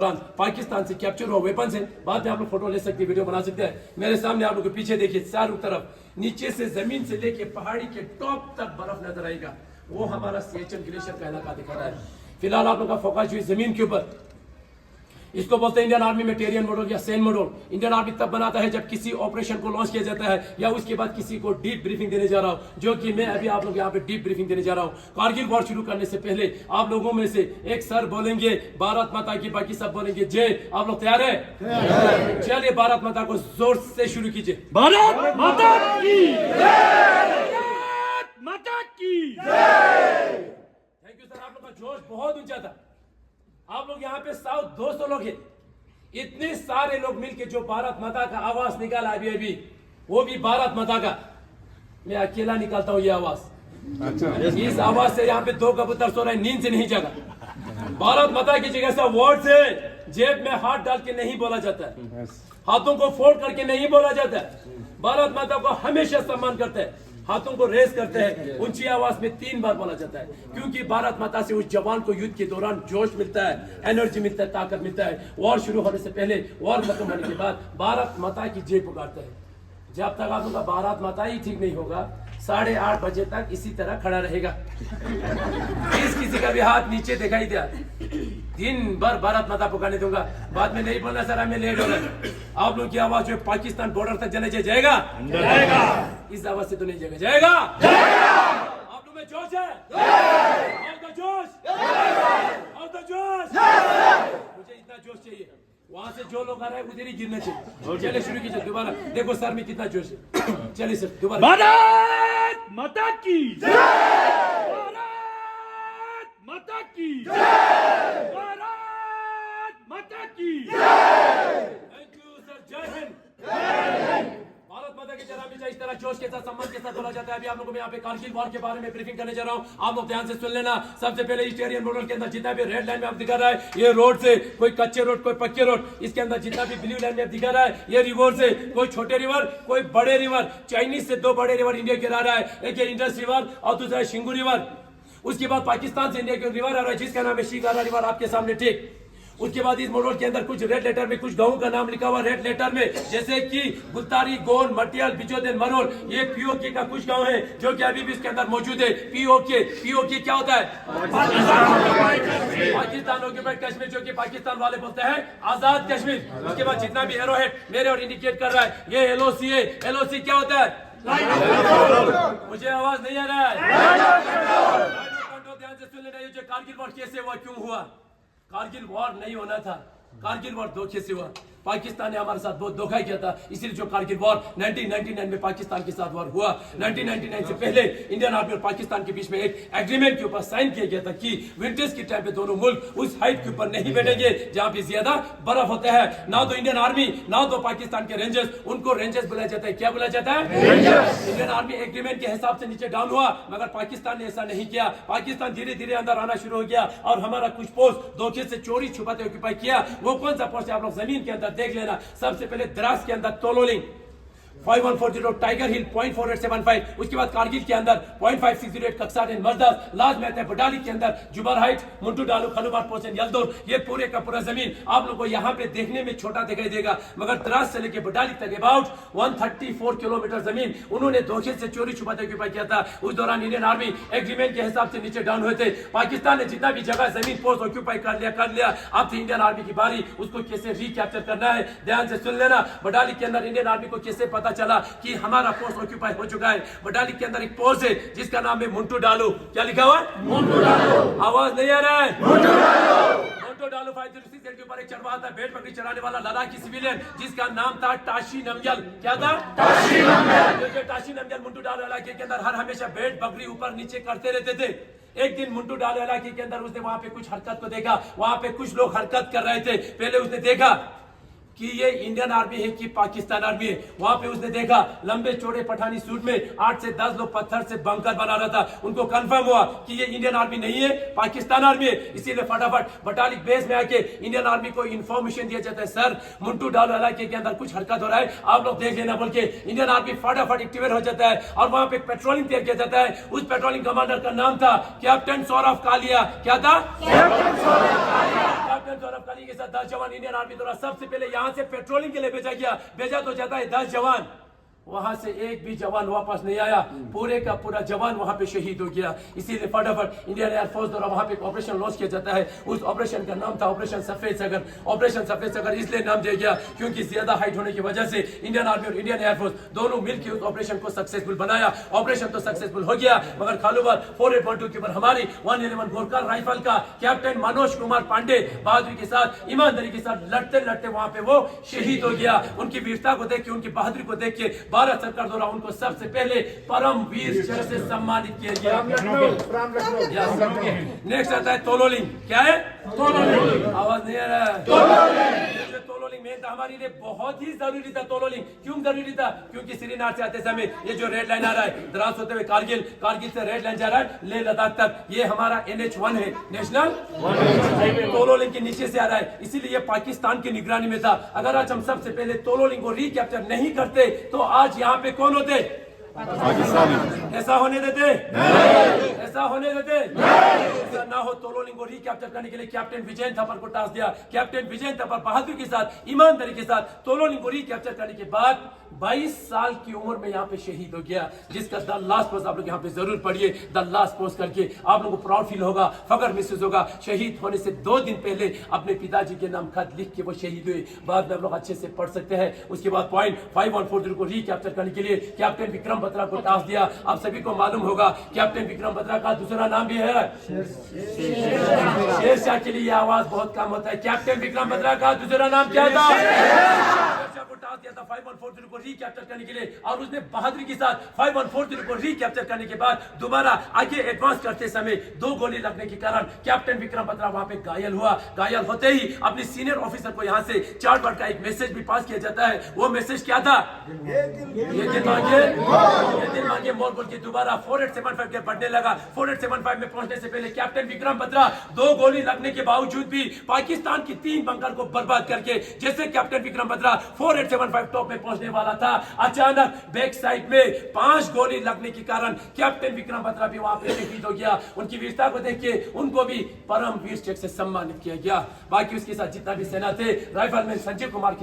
पाकिस्तान से कैप्चर हुआ वेपन है। बाद में आप लोग फोटो ले सकते हैं, वीडियो बना सकते हैं। मेरे सामने आप लोग के पीछे देखिए, चारों तरफ नीचे से जमीन से लेके पहाड़ी के टॉप तक बर्फ नजर आएगा। वो हमारा सियाचिन ग्लेशियर का इलाका दिखा रहा है। फिलहाल आप लोग का फोकस हुई जमीन के ऊपर। इसको बोलते हैं इंडियन आर्मी में टेरियन मॉडल या सेन मॉडल। इंडियन आर्मी तब बनाता है जब किसी ऑपरेशन को लॉन्च किया जाता है या उसके बाद किसी को डीप ब्रीफिंग देने जा रहा हूं, जो कि मैं अभी आप लोग यहाँ पे डीप ब्रीफिंग देने जा रहा हूं। कारगिल वॉर शुरू करने से पहले आप लोगों में से एक सर बोलेंगे भारत माता की, बाकी सब बोलेंगे जय। आप लोग तैयार है? चलिए भारत माता को जोर से शुरू कीजिए। भारत माता की जय! भारत माता की जय! थैंक यू सर, आप लोग का जोश बहुत ऊंचा था। आप लोग यहाँ पे 100-200 लोग हैं। इतने सारे लोग मिलके जो भारत माता का आवाज निकाला अभी वो भी भारत माता का। मैं अकेला निकालता हूँ ये आवाज। अच्छा। इस आवाज से यहाँ पे 2 कबूतर सो रहे, नींद से नहीं जगा। भारत माता की जगह से वर्ड से जेब में हाथ डाल के नहीं बोला जाता है, हाथों को फोल्ड करके नहीं बोला जाता है। भारत माता को हमेशा सम्मान करते हैं, हाथों को रेस करते हैं, ऊंची आवाज में 3 बार बोला जाता है, क्योंकि भारत माता से उस जवान को युद्ध के दौरान जोश मिलता है, एनर्जी मिलता है, ताकत मिलता है। वॉर शुरू होने से पहले, वॉर खत्म होने के बाद भारत माता की जय पुकारते हैं। जब तक आप लोग का भारत माता ही ठीक नहीं होगा, 8:30 बजे तक इसी तरह खड़ा रहेगा। किसी का भी हाथ नीचे दिखाई दिया, दिन भर भारत माता पुकारने दूंगा। बाद में नहीं बोलना सर हमें लेट हो रहा। आप लोग की आवाज जो पाकिस्तान बॉर्डर तक जाने जाएगा, इस आवाज से तो नहीं जाएगा। आप लोग में जोश है? जोश, जोश। मुझे इतना जोश चाहिए, वहां से जो लोग आ रहे हैं उधर ही गिरना चाहिए। चलिए शुरू कीजिए दोबारा। देखो सर में कितना जोश है। चलिए सर दोबारा। भारत माता की जय! भारत माता की जय! भारत माता की जय! थैंक यू सर, जय हिंद। भारत माता की जरा भी इस तरह जोश के साथ, सम्मान के साथ बोला जाता है। अभी आप लोगों को मैं यहाँ पे कारगिल वॉर के बारे में ब्रीफिंग करने जा रहा हूँ। आप लोग ध्यान से सुन लेना। सबसे पहले इस टेरियन मॉडल के अंदर जितना भी रेड लाइन में आप दिखा रहा है, ये रोड से, कोई कच्चे रोड, कोई पक्के रोड। इसके अंदर जितना भी ब्लू लाइन में आप दिखा रहा है, ये रिवर से, कोई छोटे रिवर, कोई बड़े रिवर। चाइनीज से 2 बड़े रिवर इंडिया के आ रहा है, एक इंडस रिवर और दूसरा है शिंगू रिवर। उसके बाद पाकिस्तान से इंडिया के रिवर आ रहा है जिसका नाम है शिकारा रिवर, आपके सामने ठीक। उसके बाद इस मॉडल के अंदर कुछ रेड लेटर में कुछ गांवों का नाम लिखा हुआ रेड लेटर में, जैसे कि गुत्तारी, गोन, मटियाल, बिजोदेन, मरोल। ये पीओके का कुछ गांव है जो कि अभी भी इसके अंदर मौजूद है। पीओके क्या होता है? पाकिस्तान ऑक्युपाइड कश्मीर, जो कि पाकिस्तान वाले बोलते हैं आजाद कश्मीर। उसके बाद जितना भी एरो हेड मेरे और इंडिकेट कर रहा है, ये एलओसी है। एलओसी क्या होता है? मुझे आवाज नहीं आ रहा है। ध्यान से सुन लेना। ये जो कारगिल वॉर कैसे हुआ, क्यों हुआ? कारगिल वॉर नहीं होना था, कारगिल वॉर धोखे से हुआ। पाकिस्तान ने हमारे साथ बहुत धोखा किया था, इसीलिए जो कारगिल वॉर 1999 में पाकिस्तान के साथ वॉर हुआ। 1999 से पहले इंडियन आर्मी और पाकिस्तान के बीच में एक एग्रीमेंट के ऊपर साइन किया गया था कि विंटर्स के टाइम पे दोनों मुल्क उस हाइट के ऊपर नहीं बैठेंगे जहां पे ज्यादा बर्फ होता है। ना तो इंडियन आर्मी, ना तो पाकिस्तान के रेंजर्स, उनको रेंजर्स बुलाया जाता है। क्या बुलाया जाता है? इंडियन आर्मी एग्रीमेंट के हिसाब से नीचे डाउन हुआ, मगर पाकिस्तान ने ऐसा नहीं किया। पाकिस्तान धीरे धीरे अंदर आना शुरू हो गया और हमारा कुछ पोस्ट धोखे से चोरी छुपाते ऑक्यूपाई किया। वो कौन सा पोस्ट है आप लोग जमीन के अंदर देख लेना। सबसे पहले द्रास के अंदर तोलोलिंग 5140, टाइगर हिल 0.4875, उसके बाद कारगिल के अंदर 0.5608, कक्सार एंड मर्दास, लाज में है बडाली के अंदर जुबार हाइट, मुंटू डालू, खलुबार पोस्ट एंड यलदौर। ये पूरे का पूरा जमीन आप लोगों को यहाँ पे देखने में छोटा दिखाई देगा, मगर द्रास से लेके बडाली तक अबाउट 134 किलोमीटर जमीन उन्होंने धोखे से चोरी छुपाते ऑक्यूपाई किया था। उस दौरान इंडियन आर्मी एग्रीमेंट के हिसाब से नीचे डाउन हुए थे। पाकिस्तान ने जितना भी जगह जमीन पोस्ट ऑक्यूपाई कर लिया। अब थी इंडियन आर्मी की बारी, उसको कैसे रिकैप्चर करना है। ध्यान से सुन लेना। बडाली के अंदर इंडियन आर्मी को कैसे पता चला कि हमारा पोस्ट ऑक्यूपाई हो चुका है। बटाली के अंदर एक पोस्ट है जिसका नाम है मुंटू डालू। क्या लिखा हुआ है? मुंटू डालू। आवाज नहीं आ रहा है? मुंटू डालू। मुंटू डालू 506 के ऊपर एक चढ़वा था, भेड़ बकरी चराने वाला लद्दाखी सिविलियन जिसका नाम था टाशी नमग्याल। क्या था? टाशी नमग्याल। टाशी नमग्याल मुंटू डालू इलाके के अंदर हर हमेशा भेड़ बकरी ऊपर नीचे करते रहते थे। एक दिन मुंटू डालू इलाके के अंदर उसने वहां पे कुछ हरकत को देखा। वहां पे कुछ लोग हरकत कर रहे थे। पहले उसने देखा कि ये इंडियन आर्मी है कि पाकिस्तान आर्मी है। वहां पे उसने देखा लंबे चौड़े पठानी सूट में 8 से 10 लोग पत्थर से बंकर बना रहा था। उनको कंफर्म हुआ कि ये इंडियन आर्मी नहीं है, पाकिस्तान आर्मी है। इसीलिए फटाफट बटालिक बेस में आके इंडियन आर्मी को इंफॉर्मेशन दिया जाता है, सर मुंटू डालो इलाके के अंदर कुछ हरकत हो रहा है, आप लोग देख लेना बोल के इंडियन आर्मी फटाफट एक्टिवेट हो जाता है और वहां पे पेट्रोलिंग तैयार किया जाता है। उस पेट्रोलिंग कमांडर का नाम था कैप्टन सौरभ कालिया। क्या था? कैप्टन सौरभ कालिया के साथ 10 जवान इंडियन आर्मी द्वारा सबसे पहले यहां से पेट्रोलिंग के लिए भेजा गया। भेजा तो जाता है 10 जवान, वहां से एक भी जवान वापस नहीं आया, पूरे का पूरा जवान वहां पे शहीद हो गया। इसीलिए फटाफट इंडियन एयरफोर्स द्वारा वहां पे एक ऑपरेशन लॉन्च किया जाता है। उस ऑपरेशन का नाम था ऑपरेशन सफेद सागर। ऑपरेशन सफेद सागर इसलिए नाम दिया गया क्योंकि ज्यादा हाइट होने की वजह से इंडियन आर्मी और इंडियन एयरफोर्स दोनों मिलकर उस ऑपरेशन को सक्सेसफुल बनाया। ऑपरेशन तो सक्सेसफुल हो गया, मगर खालूबार 4812 के ऊपर हमारी 111 गोरखा राइफल का कैप्टन मनोज कुमार पांडे बहादुरी के साथ, ईमानदारी के साथ लड़ते लड़ते वहां पे वो शहीद हो गया। उनकी वीरता को देख के, उनकी बहादुरी को देख के भारत सरकार द्वारा उनको सबसे पहले परम वीर चक्र से सम्मानित किया गया। नेक्स्ट आता है तोलोलिंग। क्या है? तोलोलिंग। आवाज नहीं आ रहा है? तोलोलिंग मेन था हमारे लिए, बहुत ही जरूरी था। तोलोलिंग क्यों जरूरी था? क्योंकि श्रीनगर से आते समय ये जो रेड लाइन आ रहा है द्रास होते हुए कारगिल, कारगिल से रेड लाइन जा रहा है लेह लद्दाख तक, ये हमारा NH1 है, नेशनल हाईवे। तोलोलिंग के नीचे से आ रहा है, इसीलिए पाकिस्तान की निगरानी में था। अगर आज हम सबसे पहले तोलोलिंग को रिकैप्चर नहीं करते तो आज यहाँ पे कौन होते? ऐसा होने देते? ऐसा होने देते? ऐसा ना हो। तोलोलिंग को रिकैप्चर करने के लिए कैप्टन विजय थापर को टास्क दिया। कैप्टन विजय थापर बहादुरी के साथ, ईमानदारी के साथ तोलोलिंग को रिकैप्चर करने के बाद 22 साल की उम्र में यहाँ पे शहीद हो गया, जिसका द लास्ट पोस्ट आप लोग यहाँ पे जरूर पढ़िए। द लास्ट पोस्ट करके आप लोगों को प्राउड फील होगा, फख्र महसूस होगा। शहीद होने से 2 दिन पहले अपने पिताजी के नाम खत लिख के वो शहीद हुए। बाद में आप लोग अच्छे से पढ़ सकते हैं। उसके बाद पॉइंट 5140 को रिकैप्चर करने के लिए कैप्टन विक्रम बत्रा को टास्क दिया। आप सभी को मालूम होगा कैप्टन विक्रम बत्रा का दूसरा नाम भी है शेरशाह। के लिए आवाज बहुत कम होता है। कैप्टन विक्रम बत्रा का दूसरा नाम क्या था? शेरशाह को टास्क दिया था 5140 को रिकैप्चर करने के लिए, और उसने बहादुरी के साथ 5140 को रिकैप्चर करने के बाद दोबारा आगे एडवांस करते समय 2 गोली लगने के कारण कैप्टन विक्रम बत्रा वहां पे घायल हुआ। घायल होते ही अपने सीनियर ऑफिसर को यहां से चार्ट वर्ड का एक मैसेज भी पास किया जाता है। वो मैसेज क्या था? ये दिल मांगे मोर बोल के दोबारा 4875 के बढ़ने लगा। 4875 में पहुंचने से पहले कैप्टन विक्रम बत्रा 2 गोली लगने के बावजूद भी पाकिस्तान की 3 बंकर को बर्बाद करके, जैसे कैप्टन विक्रम बत्रा 4875 टॉप में पहुंचने वाला था, अचानक बैक साइड में 5 गोली लगने के कारण कैप्टन विक्रम बत्रा भी वहां पे शहीद हो गया। उनकी वीरता को देख के उनको भी परम वीर चक्र से सम्मानित किया गया। बाकी उसके साथ जितना भी सेना थे, राइफलमैन संजीव कुमार